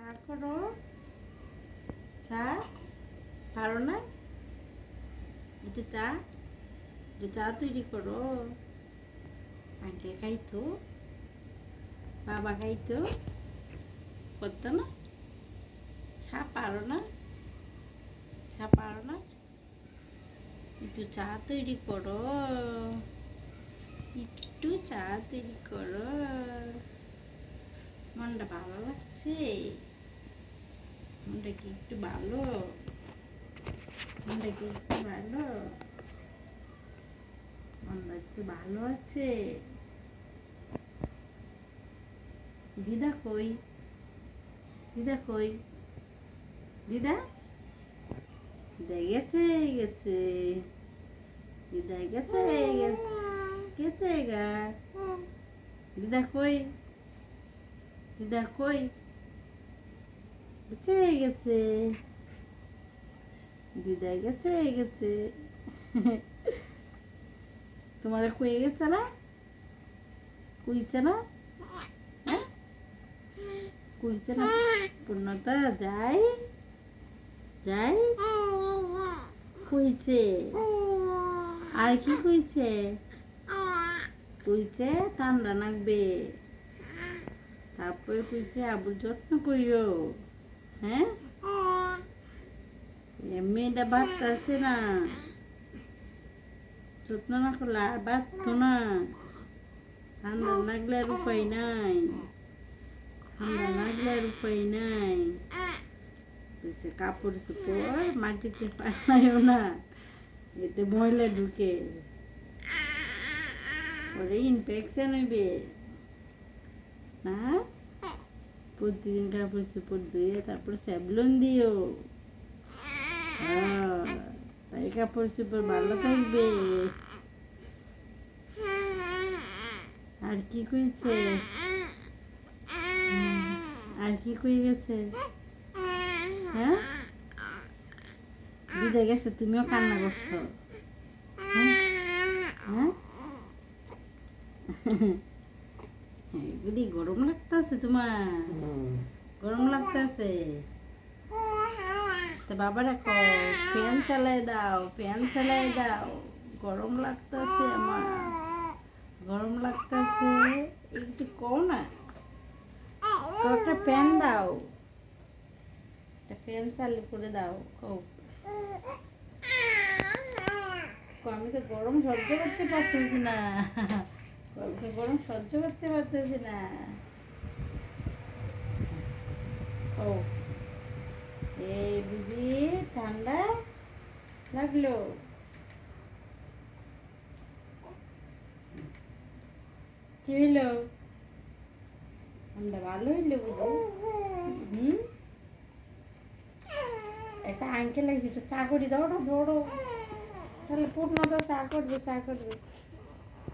চা করো, চা পারো না? একটু চা, একটু চা তৈরি করো। আঙ্কেল খাইতো, বাবা খাইতো, করতো না? চা পারো না? চা পারো না? একটু চা তৈরি করো, একটু চা তৈরি করো। মনটা ভালো লাগছে? মনটা কি একটু ভালো? মনটা কি একটু ভালো? মনটা একটু ভালো আছে? দিদা কই? দিদা কই? দিদা? দিদা গেছে গেছে, দিদা গেছে গেছে, গেছে গা। দিদা কই? দিদা কই? গেছে গেছে, দিদা গেছে গেছে। তোমার কয়ে গেছে না? কইছে না? হ্যাঁ, কইছে না? পূর্ণতা যাই যাই কইছে। আর কি কইছে? কইছে ঠান্ডা লাগবে, তারপরে কইছে আবুর যত্ন করিও। হ্যাঁ, মেয়েটা বাচ্চা না, যত্ন না করলে আর বাঁচতো না। ঠান্ডা লাগলে আর উপায় নাই, ঠান্ডা লাগলে আর উপায় নাই। কইছে কাপড় চোপড় মাটিতে পালাইও না, এতে ময়লা ঢুকে, ওরে ইনফেকশন হইবে না। প্রতিদিন কাপড় চোপড় ধুয়ে তারপর স্যাবলন দিও। তাই কাপড় চোপড় ভালো থাকবে। আর কি কইছে? আর কি কই গেছে? হ্যাঁ, দিদা গেছে, তুমিও কান্না করছো? হ্যাঁ, এগুলি গরম লাগতেছে তোমার? গরম লাগতেছে? তো বাবা রাখো, ফ্যান চালাই দাও, ফ্যান চালাই দাও। গরম লাগতেছে আমার, গরম লাগতেছে। একটু কও না, একটা ফ্যান দাও, একটা ফ্যান চালু করে দাও। কও, আমি তো গরম সহ্য করতে পারতেছি না, গরম সহ্য করতে পারতেছি না। ও, এই বুঝি ঠান্ডা লাগলো? কি হইলো? ঠান্ডা ভালো হইলো বুঝি? হুম, একটা আঙ্কেল লাগছে, একটু চা করি দাও না, ধরো। তাহলে পূর্ণ তো চা করবে, চা করবে।